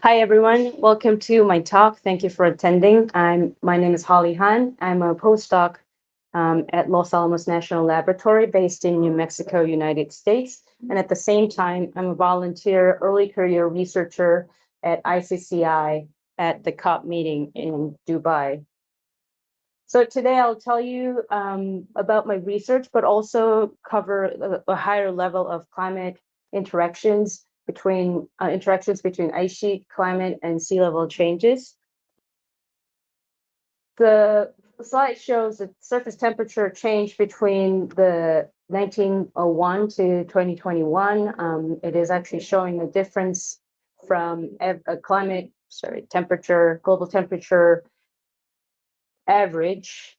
Hi, everyone. Welcome to my talk. Thank you for attending. My name is Holly Han. I'm a postdoc at Los Alamos National Laboratory based in New Mexico, United States. And at the same time, I'm a volunteer early career researcher at ICCI at the COP meeting in Dubai. So today I'll tell you about my research, but also cover a higher level of climate interactions between ice sheet, climate, and sea level changes. The slide shows the surface temperature change between the 1901 to 2021. It is actually showing a difference from global temperature average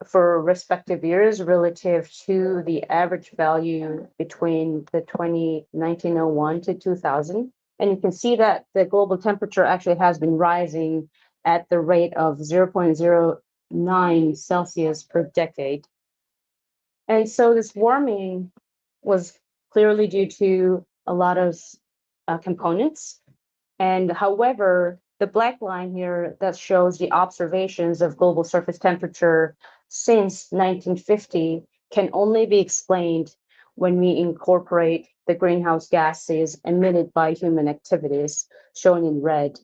for respective years relative to the average value between the 1901 to 2000. And you can see that the global temperature actually has been rising at the rate of 0.09 Celsius per decade. And so this warming was clearly due to a lot of components. And however, the black line here that shows the observations of global surface temperature since 1950 can only be explained when we incorporate the greenhouse gases emitted by human activities, shown in red,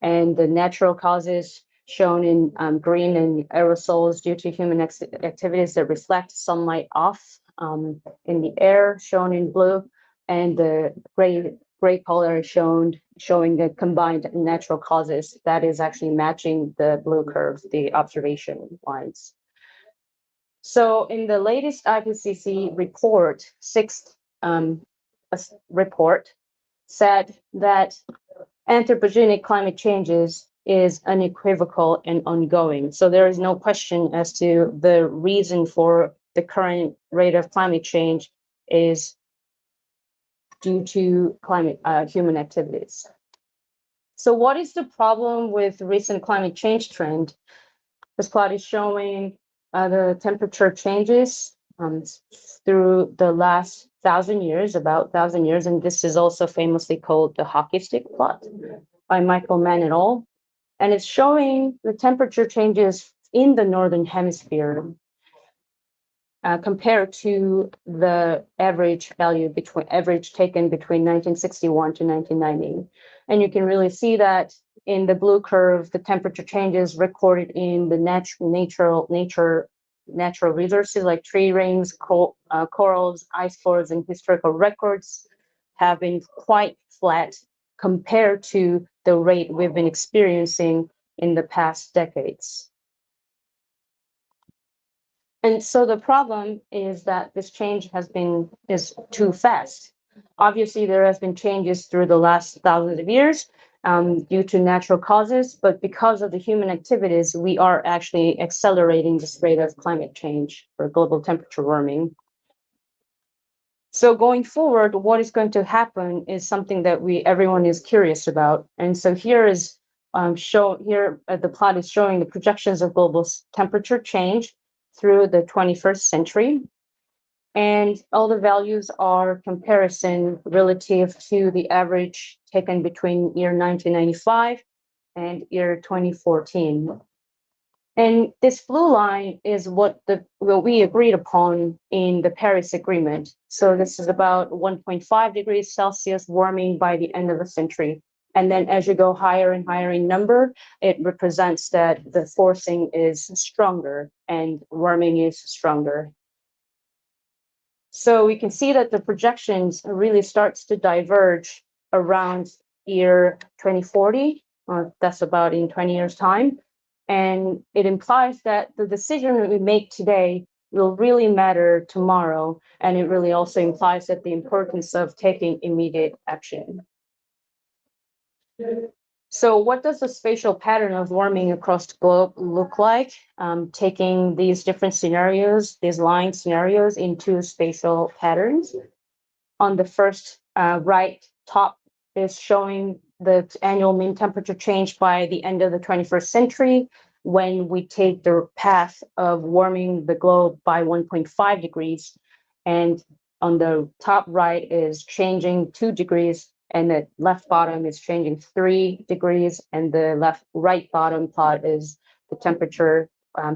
and the natural causes shown in green, and aerosols due to human activities that reflect sunlight off in the air, shown in blue, and the gray color showing the combined natural causes that is actually matching the blue curves, the observation lines. So in the latest IPCC report, sixth report, said that anthropogenic climate changes is unequivocal and ongoing. So there is no question as to the reason for the current rate of climate change is due to human activities. So what is the problem with recent climate change trend? This plot is showing the temperature changes through the last 1,000 years, about 1,000 years, and this is also famously called the hockey stick plot by Michael Mann et al. And it's showing the temperature changes in the Northern Hemisphere compared to the average taken between 1961 to 1990. And you can really see that in the blue curve, the temperature changes recorded in the natural resources like tree rings, corals, ice floors, and historical records have been quite flat compared to the rate we've been experiencing in the past decades. And so the problem is that this change is too fast. Obviously, there has been changes through the last thousands of years due to natural causes, but because of the human activities, we are actually accelerating this rate of climate change or global temperature warming. So going forward, what is going to happen is something that everyone is curious about. And so here is the plot is showing the projections of global temperature change through the 21st century. And all the values are comparison relative to the average taken between year 1995 and year 2014. And this blue line is what we agreed upon in the Paris Agreement. So this is about 1.5 degrees Celsius warming by the end of the century. And then as you go higher and higher in number, it represents that the forcing is stronger and warming is stronger. So we can see that the projections really starts to diverge around year 2040. That's about in 20 years' time. And it implies that the decision that we make today will really matter tomorrow. And it really also implies that the importance of taking immediate action. So what does the spatial pattern of warming across the globe look like? Taking these different scenarios, these line scenarios into spatial patterns. On the first right top is showing the annual mean temperature change by the end of the 21st century when we take the path of warming the globe by 1.5 degrees. And on the top right is changing 2 degrees, and the left bottom is changing 3 degrees, and the right bottom plot is the temperature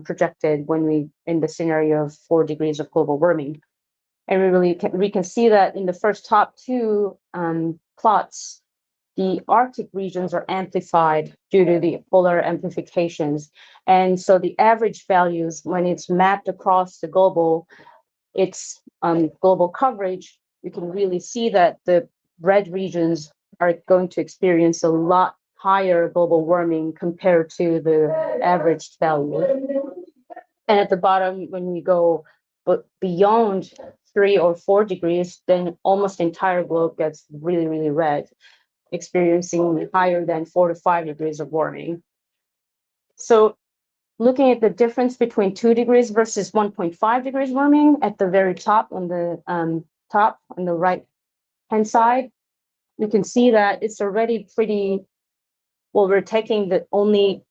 projected when we in the scenario of 4 degrees of global warming. And we can see that in the top two plots, the Arctic regions are amplified due to the polar amplifications. And so the average values, when it's mapped across the global coverage, you can really see that the red regions are going to experience a lot higher global warming compared to the average value. And at the bottom, when we go beyond 3 or 4 degrees, then almost the entire globe gets really, really red, experiencing higher than 4 to 5 degrees of warming. So looking at the difference between 2 degrees versus 1.5 degrees warming at the very top on the right hand side, you can see that it's already pretty, well, we're taking the only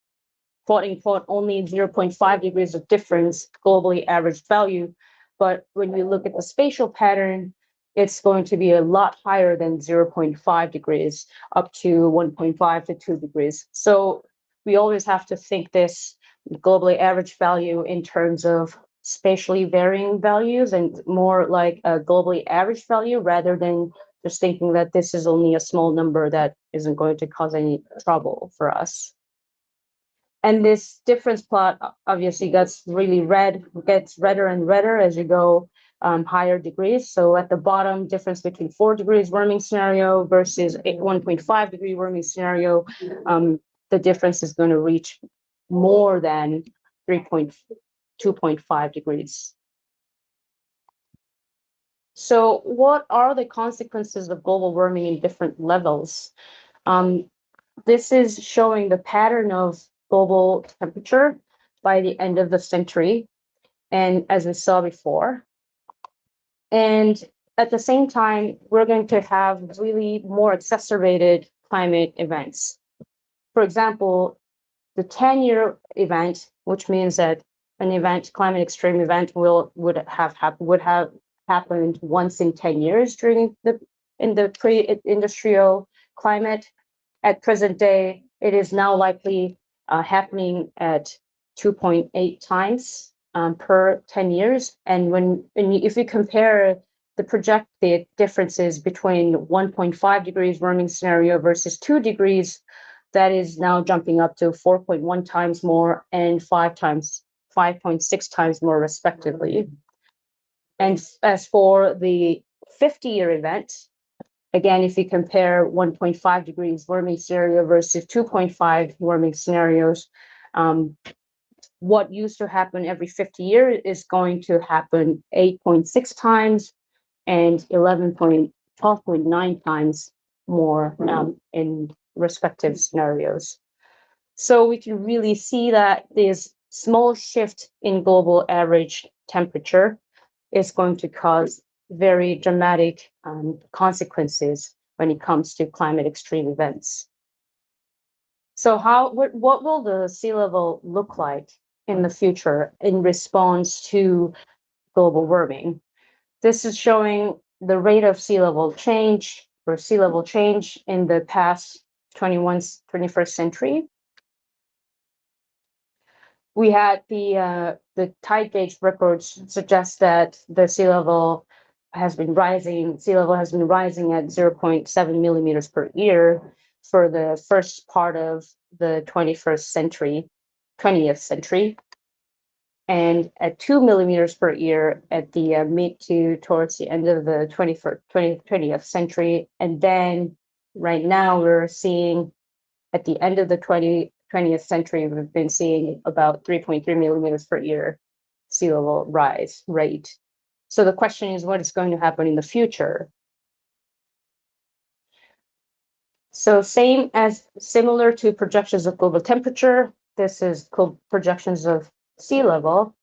quote unquote only 0.5 degrees of difference globally average value. But when we look at the spatial pattern, it's going to be a lot higher than 0.5 degrees, up to 1.5 to 2 degrees. So we always have to think this globally average value in terms of spatially varying values and more like a globally average value rather than just thinking that this is only a small number that isn't going to cause any trouble for us. And this difference plot obviously gets redder and redder as you go higher degrees. So at the bottom, difference between 4 degrees warming scenario versus 1.5 degree warming scenario, the difference is going to reach more than 2.5 degrees. So what are the consequences of global warming in different levels? This is showing the pattern of global temperature by the end of the century, and as we saw before. And at the same time, we're going to have really more exacerbated climate events. For example, the 10-year event, which means that an climate extreme event would have happened once in 10 years in the pre-industrial climate. At present day, it is now likely happening at 2.8 times per 10 years. And if you compare the projected differences between 1.5 degrees warming scenario versus 2 degrees, that is now jumping up to 4.1 times more and 5.6 times more respectively. And as for the 50-year event, again, if you compare 1.5 degrees warming scenario versus 2.5 warming scenarios, what used to happen every 50 years is going to happen 8.6 times and 12.9 times more in respective scenarios. So we can really see that this small shift in global average temperature is going to cause very dramatic consequences when it comes to climate extreme events. So what will the sea level look like in the future in response to global warming? This is showing the rate of sea level change in the past 21st century. We had the tide gauge records suggest that the sea level has been rising at 0.7 millimeters per year for the first part of the 20th century, and at 2 millimeters per year at the mid to towards the end of the 20th century. And then right now we're seeing at the end of the 20th century, we've been seeing about 3.3 millimeters per year sea level rise rate. So the question is, what is going to happen in the future? So similar to projections of global temperature, this is projections of sea level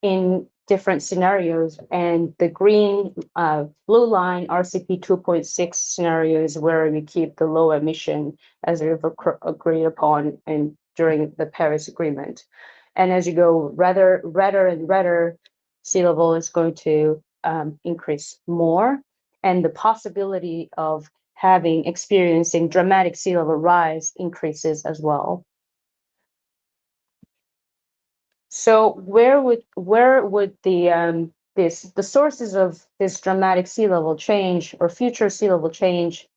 in different scenarios. And the green blue line RCP 2.6 scenario is where we keep the low emission as we've agreed upon during the Paris Agreement. And as you go redder and redder, sea level is going to increase more, and the possibility of experiencing dramatic sea level rise increases as well. So where would the sources of this dramatic sea level change or future sea level change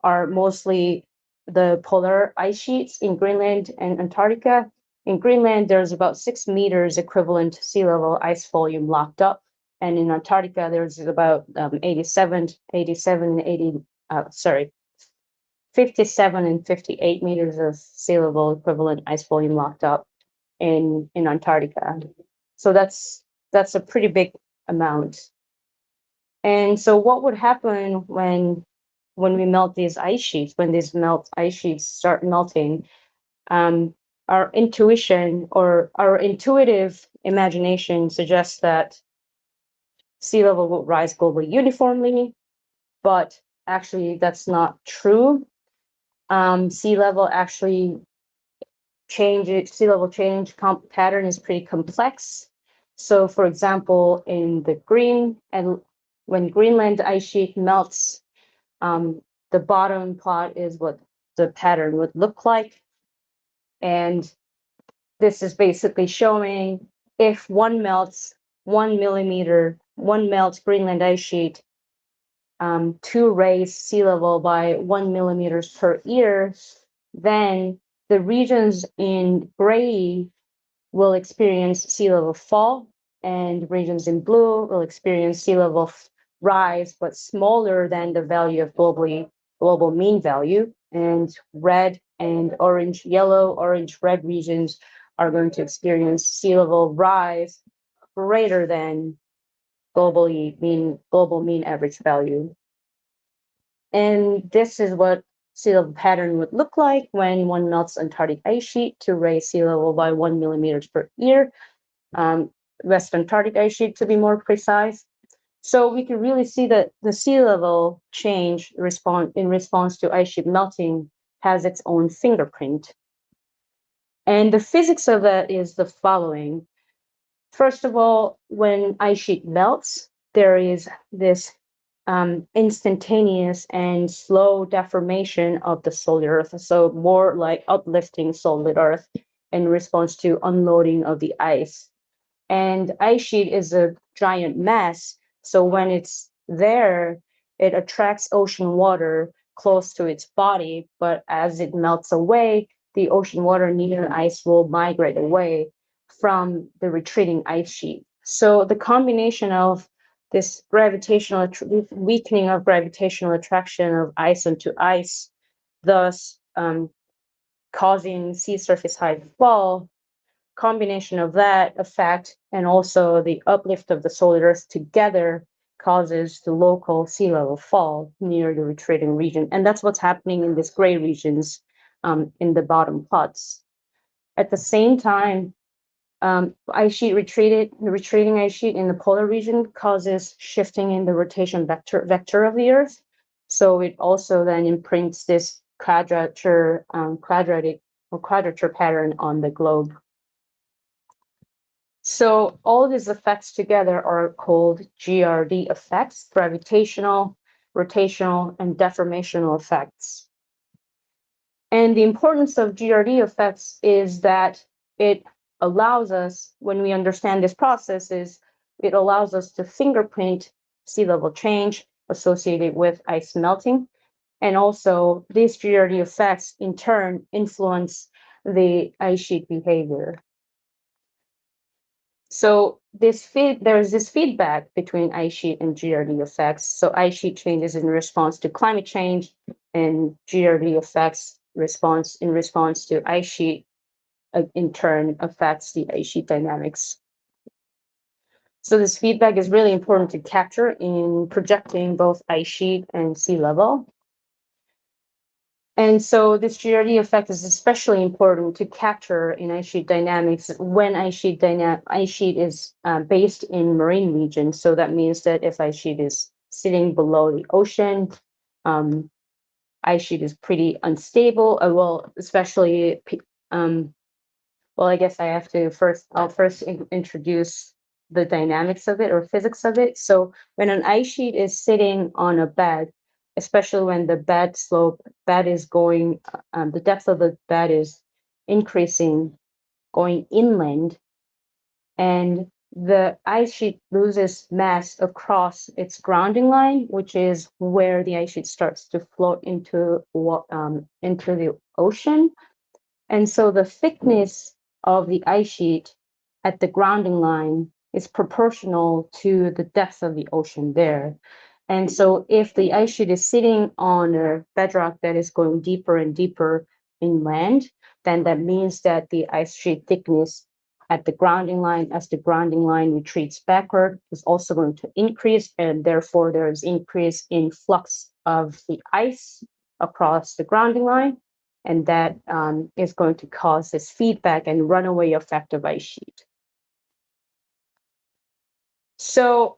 are mostly the polar ice sheets in Greenland and Antarctica. In Greenland, there's about 6 meters equivalent sea level ice volume locked up. And in Antarctica, there's about 57 and 58 meters of sea level equivalent ice volume locked up in Antarctica. So that's a pretty big amount. And so what would happen when we melt these ice sheets, when these ice sheets start melting? Our intuition or our intuitive imagination suggests that sea level will rise globally uniformly, but actually that's not true. Sea level change pattern is pretty complex. So, for example, when Greenland ice sheet melts, the bottom plot is what the pattern would look like. And this is basically showing if one melts Greenland ice sheet to raise sea level by 1 millimeters per year, then the regions in gray will experience sea level fall, and regions in blue will experience sea level rise, but smaller than the value of global mean value. And red and orange, yellow, orange, red regions are going to experience sea level rise greater than global mean average value. And this is what sea level pattern would look like when one melts Antarctic ice sheet to raise sea level by 1 millimeters per year. West Antarctic ice sheet, to be more precise. So we can really see that the sea level change in response to ice sheet melting has its own fingerprint. And the physics of that is the following. First of all, when ice sheet melts, there is this instantaneous and slow deformation of the solid earth. So more like uplifting solid earth in response to unloading of the ice. And ice sheet is a giant mass. So when it's there, it attracts ocean water close to its body. But as it melts away, the ocean water near ice will migrate away from the retreating ice sheet. So the combination of this weakening of gravitational attraction of ice onto ice, thus causing sea surface height fall, combination of that effect and also the uplift of the solid earth together causes the local sea level fall near the retreating region. And that's what's happening in these gray regions in the bottom plots. At the same time, retreating ice sheet in the polar region causes shifting in the rotation vector of the Earth. So it also then imprints this quadrature pattern on the globe. So all these effects together are called GRD effects: gravitational, rotational, and deformational effects. And the importance of GRD effects is that it allows us, when we understand these processes, it allows us to fingerprint sea level change associated with ice melting. And also these GRD effects in turn influence the ice sheet behavior. So there's this feedback between ice sheet and GRD effects. So ice sheet changes in response to climate change, and GRD effects in response to ice sheet in turn affects the ice sheet dynamics. So this feedback is really important to capture in projecting both ice sheet and sea level. And so this GRD effect is especially important to capture in ice sheet dynamics when ice sheet is based in marine regions. So that means that if ice sheet is sitting below the ocean, ice sheet is pretty unstable. I guess I'll first introduce the dynamics of it or physics of it. So when an ice sheet is sitting on a bed, especially when the bed is going, the depth of the bed is increasing, going inland, and the ice sheet loses mass across its grounding line, which is where the ice sheet starts to float into the ocean. And so the thickness of the ice sheet at the grounding line is proportional to the depth of the ocean there. And so if the ice sheet is sitting on a bedrock that is going deeper and deeper inland, then that means that the ice sheet thickness at the grounding line, as the grounding line retreats backward, is also going to increase, and therefore there is increase in flux of the ice across the grounding line, and that is going to cause this feedback and runaway effect of ice sheet. So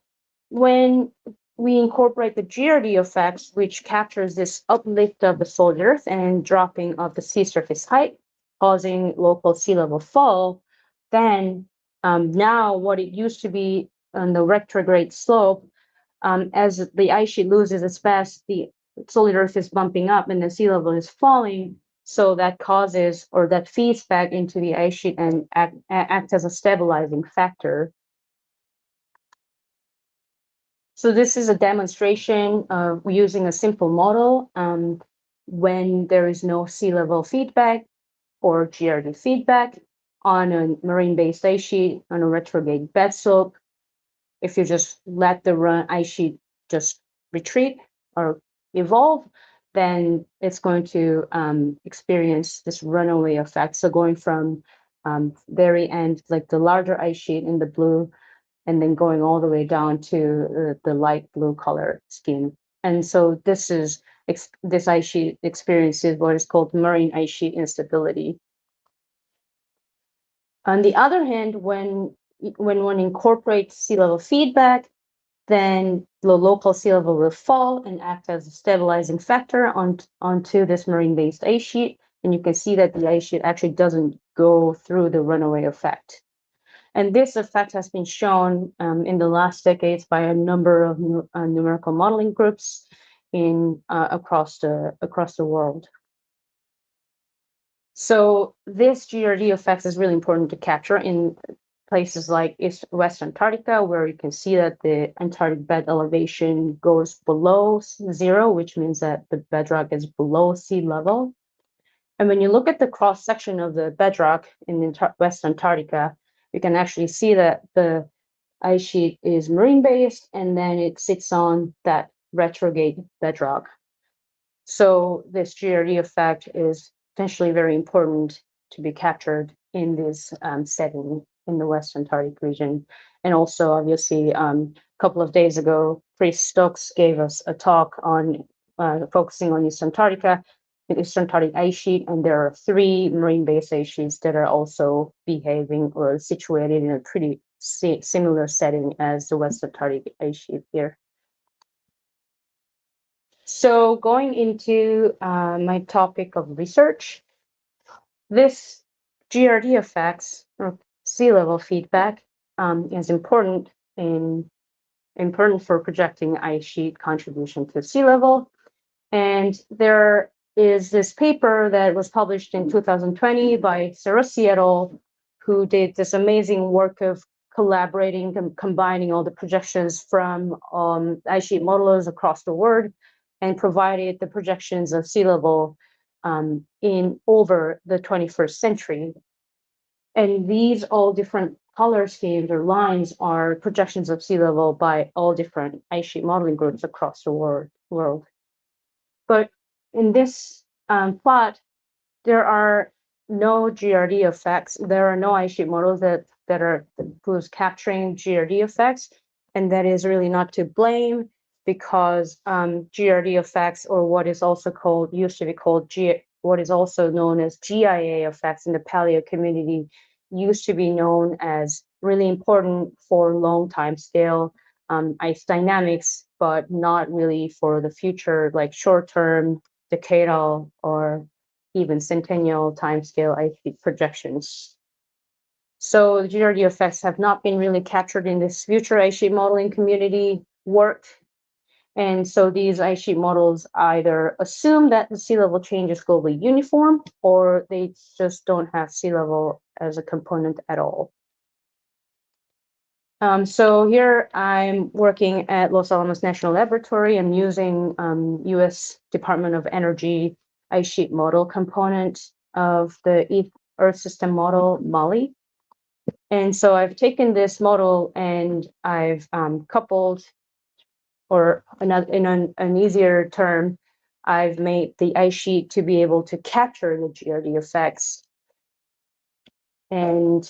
when we incorporate the GRD effects, which captures this uplift of the solid earth and dropping of the sea surface height, causing local sea level fall, then now what it used to be on the retrograde slope, as the ice sheet loses its mass, the solid earth is bumping up and the sea level is falling. So that causes, or that feeds back into the ice sheet and act as a stabilizing factor. So this is a demonstration of using a simple model when there is no sea level feedback or GRD feedback on a marine-based ice sheet on a retrograde bed slope. If you just let the ice sheet just retreat or evolve, then it's going to experience this runaway effect. So going from very end, like the larger ice sheet in the blue, and then going all the way down to the light blue color scheme. And so this ice sheet experiences what is called marine ice sheet instability. On the other hand, when one incorporates sea level feedback, then the local sea level will fall and act as a stabilizing factor onto this marine-based ice sheet. And you can see that the ice sheet actually doesn't go through the runaway effect. And this effect has been shown in the last decades by a number of numerical modeling groups across the world. So this GRD effect is really important to capture in places like West Antarctica, where you can see that the Antarctic bed elevation goes below zero, which means that the bedrock is below sea level. And when you look at the cross section of the bedrock in West Antarctica, you can actually see that the ice sheet is marine-based, and then it sits on that retrograde bedrock. So this GRD effect is potentially very important to be captured in this setting in the West Antarctic region. And also, obviously, a couple of days ago, Chris Stokes gave us a talk on focusing on East Antarctica, the East Antarctic ice sheet, and there are 3 marine-based ice sheets that are also behaving or situated in a pretty similar setting as the West Antarctic ice sheet here. So going into my topic of research, this GRD effects or sea level feedback is important for projecting ice sheet contribution to sea level. And there is this paper that was published in 2020 by Cerossi et al., who did this amazing work of collaborating and combining all the projections from ice sheet modelers across the world and provided the projections of sea level in over the 21st century. And these all different color schemes or lines are projections of sea level by all different ice sheet modeling groups across the world. But in this plot, there are no GRD effects. There are no ice sheet models that are who's capturing GRD effects, and that is really not to blame, because GRD effects, or what is also called, used to be called what is also known as GIA effects in the paleo community, used to be known as really important for long time scale ice dynamics, but not really for the future, like short-term, decadal, or even centennial timescale ice sheet projections. So the GRD effects have not been really captured in this future ice sheet modeling community work. And so these ice sheet models either assume that the sea level change is globally uniform, or they just don't have sea level as a component at all. So here I'm working at Los Alamos National Laboratory and using US Department of Energy ice sheet model component of the Earth system model, MALI. And so I've taken this model and I've coupled, or another, in an easier term, I've made the ice sheet to be able to capture the GRD effects and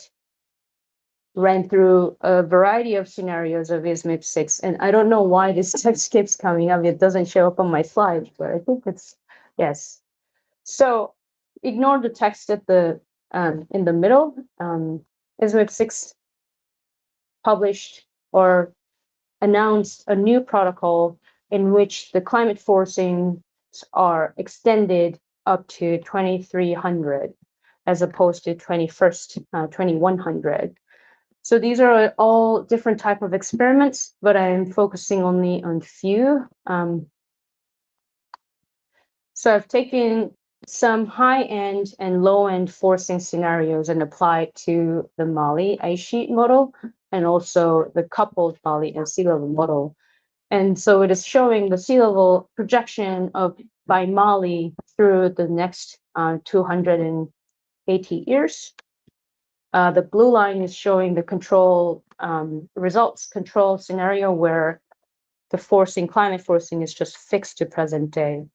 ran through a variety of scenarios of ISMIP6. And I don't know why this text keeps coming up. It doesn't show up on my slide, but I think it's, yes. So ignore the text at the in the middle. ISMIP6 published or announced a new protocol in which the climate forcings are extended up to 2300 as opposed to 2100. So these are all different type of experiments, but I'm focusing only on few. So I've taken some high-end and low-end forcing scenarios and applied to the MALI ice sheet model and also the coupled MALI and sea level model. And so it is showing the sea level projection of by MALI through the next 280 years. The blue line is showing the control results control scenario where the forcing, climate forcing, is just fixed to present day,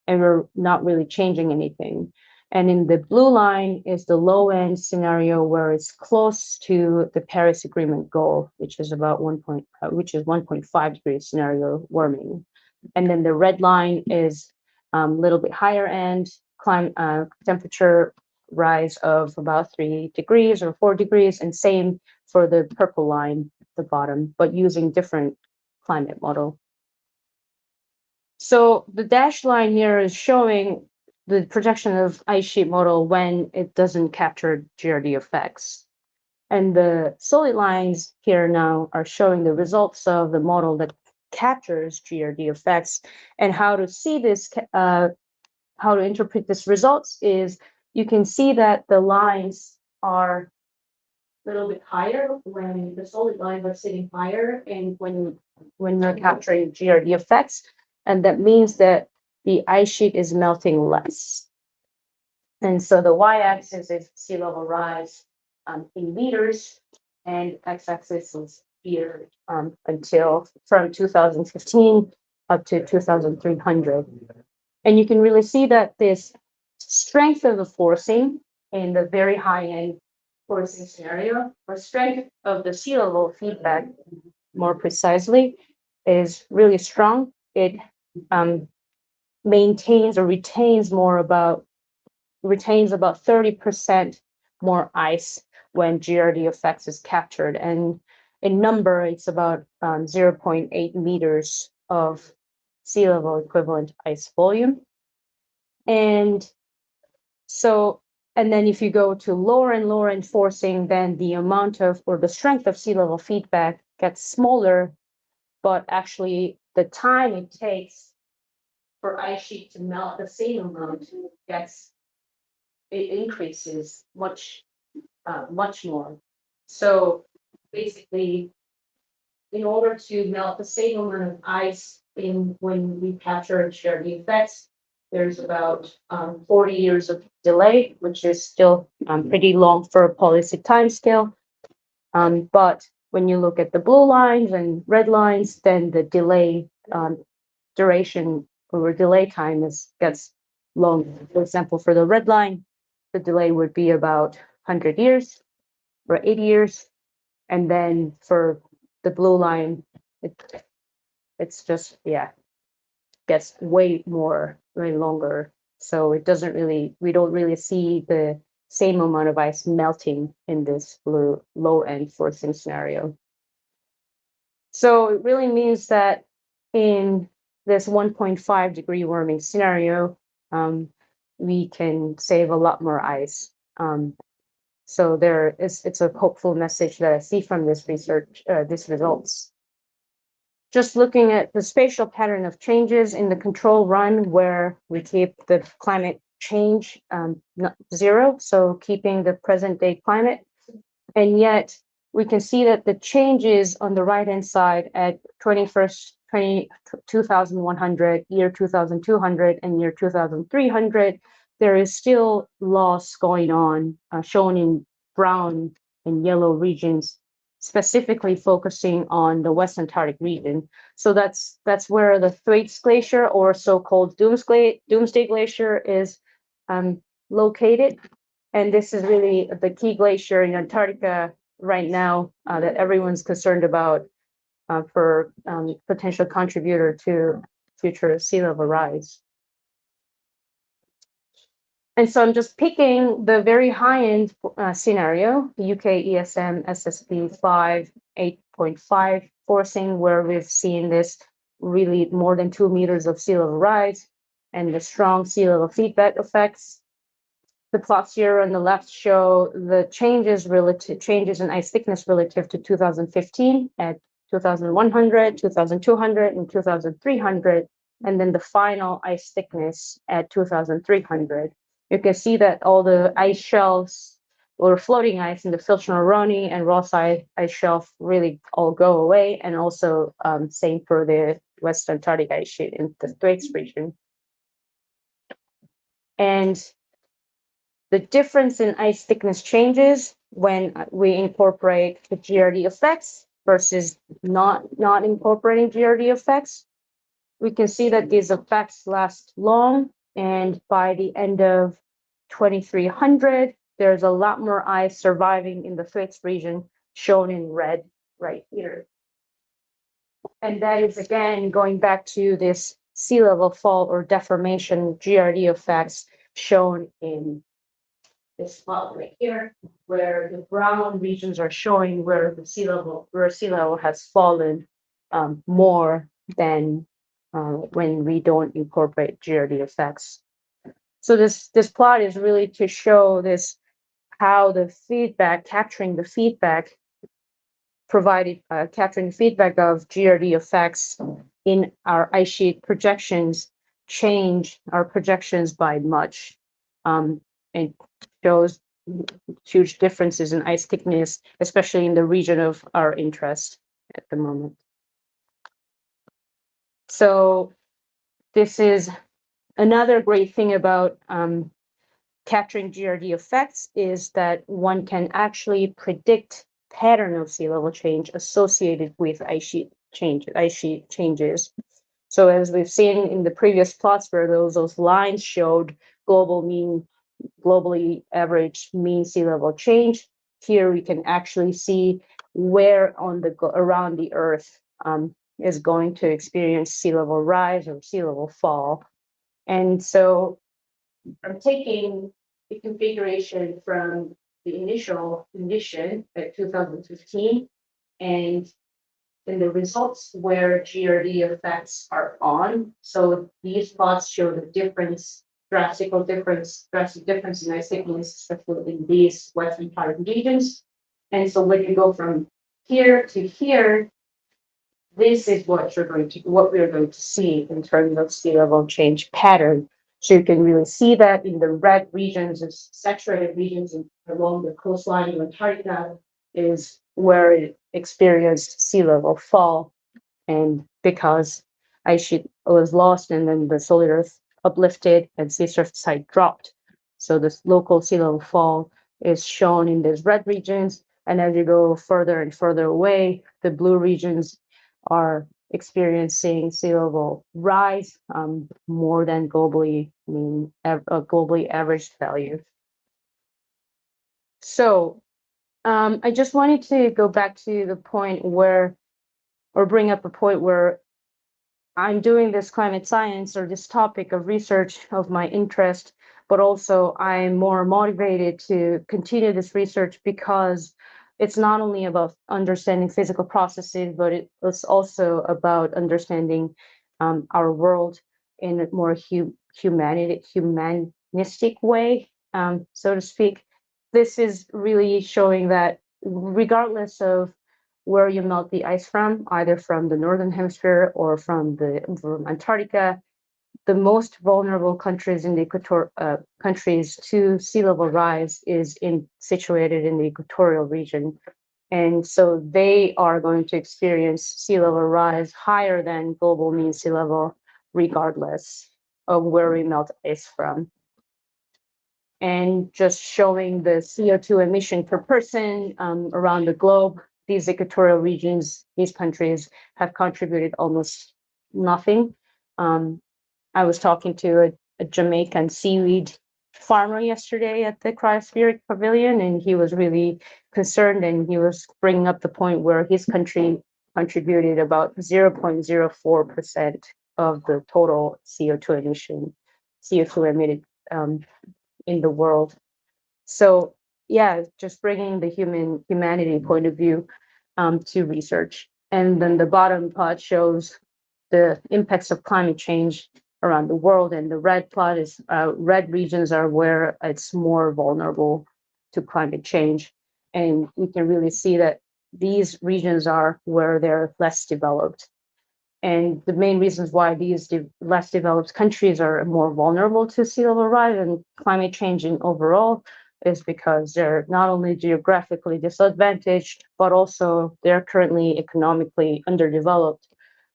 and we're not really changing anything. And in the blue line is the low end scenario where it's close to the Paris Agreement goal, which is about 1.5 degrees scenario warming. And then the red line is a little bit higher end climate temperature rise of about 3 degrees or 4 degrees, and same for the purple line at the bottom, but using different climate model. So the dashed line here is showing the projection of ice sheet model when it doesn't capture GRD effects. And the solid lines here now are showing the results of the model that captures GRD effects. And how to see this, how to interpret this results is you can see that the lines are a little bit higher when the solid lines are sitting higher and when we're capturing GRD effects. And that means that the ice sheet is melting less. And so the y-axis is sea level rise in meters, and x-axis is here until from 2015 up to 2300. And you can really see that this strength of the forcing in the very high end forcing scenario, or strength of the sea level feedback, more precisely, is really strong. It maintains or retains about 30% more ice when GRD effects is captured, and in number it's about 0.8 meters of sea level equivalent ice volume. And so, and then if you go to lower and lower end forcing, then the amount of, or the strength of sea level feedback gets smaller, but actually the time it takes for ice sheet to melt the same amount it increases much more. So basically, in order to melt the same amount of ice when we capture and share the effects, there's about 40 years of delay, which is still pretty long for a policy timescale. But when you look at the blue lines and red lines, then the delay duration or delay time gets longer. For example, for the red line, the delay would be about 100 years or 80 years. And then for the blue line, it's just, gets way longer. So it doesn't really, we don't really see the same amount of ice melting in this blue low end forcing scenario. So it really means that in this 1.5 degree warming scenario, we can save a lot more ice So it's a hopeful message that I see from this research, these results. Just looking at the spatial pattern of changes in the control run, where we keep the climate change zero, so keeping the present day climate, and yet we can see that the changes on the right-hand side at 2100, year 2200, and year 2300, there is still loss going on, shown in brown and yellow regions, specifically focusing on the West Antarctic region. So that's where the Thwaites Glacier, or so-called Doomsday Glacier, is located. And this is really the key glacier in Antarctica right now that everyone's concerned about for potential contributor to future sea level rise. And so I'm just picking the very high end scenario, UK ESM SSB 5, 8.5 forcing, where we've seen this really more than 2 meters of sea level rise and the strong sea level feedback effects. The plots here on the left show the changes in ice thickness relative to 2015 at 2100, 2200, and 2300, and then the final ice thickness at 2300. You can see that all the ice shelves or floating ice in the Filchner-Ronne and Ross ice shelf really all go away, and also same for the West Antarctic ice sheet in the Thwaites region. And the difference in ice thickness changes when we incorporate the GRD effects versus not incorporating GRD effects. We can see that these effects last long, and by the end of 2300, there's a lot more ice surviving in the Thwaites region, shown in red right here. And that is, again, going back to this sea level fall or deformation GRD effects shown in this plot right here, where the brown regions are showing where sea level has fallen more than when we don't incorporate GRD effects. So this plot is really to show this, how the feedback, capturing the feedback of GRD effects in our ice sheet projections change our projections by much, and shows huge differences in ice thickness, especially in the region of our interest at the moment. So this is another great thing about capturing GRD effects, is that one can actually predict pattern of sea level change associated with ice sheet changes. So as we've seen in the previous plots, where those lines showed globally average mean sea level change, here we can actually see where around the Earth is going to experience sea level rise or sea level fall. And so I'm taking the configuration from the initial condition at 2015, and then the results where GRD effects are on. So these plots show the drastic difference in ice thickness, especially in these Western part regions. And so when you go from here to here, this is what we're going to see in terms of sea level change pattern. So you can really see that in the red regions, and saturated regions along the coastline of Antarctica is where it experienced sea level fall. And because ice sheet was lost, and then the solid Earth uplifted and sea surface height dropped. So this local sea level fall is shown in these red regions. And as you go further and further away, the blue regions are experiencing sea level rise more than globally average value. So I just wanted to go back to the point where, or bring up a point where I'm doing this climate science, or this topic of research of my interest, but also I'm more motivated to continue this research because it's not only about understanding physical processes, but it's also about understanding our world in a more humanistic way, so to speak. this is really showing that regardless of where you melt the ice from, either from the Northern Hemisphere or from Antarctica, the most vulnerable countries in the countries to sea level rise is situated in the equatorial region. And so they are going to experience sea level rise higher than global mean sea level, regardless of where we melt ice from. And just showing the CO2 emission per person around the globe, these equatorial regions, these countries have contributed almost nothing. I was talking to a Jamaican seaweed farmer yesterday at the Cryospheric Pavilion, and he was really concerned, and he was bringing up the point where his country contributed about 0.04% of the total CO2 emitted in the world. So yeah, just bringing the humanity point of view to research. And then the bottom plot shows the impacts of climate change around the world, and the red plot is red regions are where it's more vulnerable to climate change, and we can really see that these regions are where they're less developed. And the main reasons why these less developed countries are more vulnerable to sea level rise and climate change in overall is because they're not only geographically disadvantaged, but also they're currently economically underdeveloped.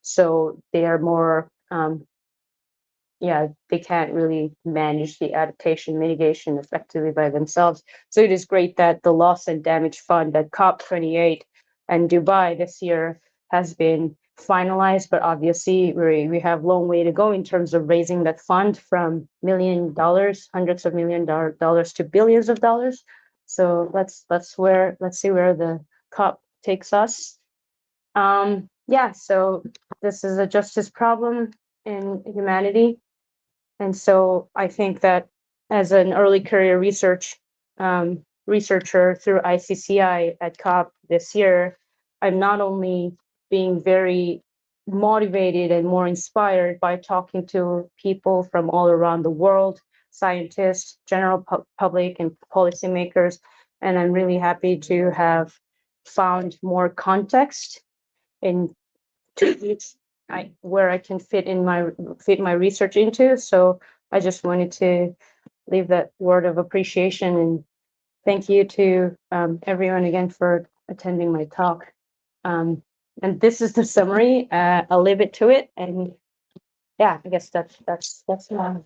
So they are more, they can't really manage the adaptation mitigation effectively by themselves. So it is great that the Loss and Damage Fund at COP28 and Dubai this year has been finalized, but obviously we have a long way to go in terms of raising that fund from $1 million, hundreds of $1 million to billions of dollars. So let's see where the COP takes us. So this is a justice problem in humanity. And so I think that as an early career researcher through ICCI at COP this year, I'm not only being very motivated and more inspired by talking to people from all around the world, scientists, general public, and policymakers. And I'm really happy to have found more context in where I can fit my research into. So I just wanted to leave that word of appreciation and thank you to everyone again for attending my talk. And this is the summary. I'll leave it to it, and yeah, I guess that's my.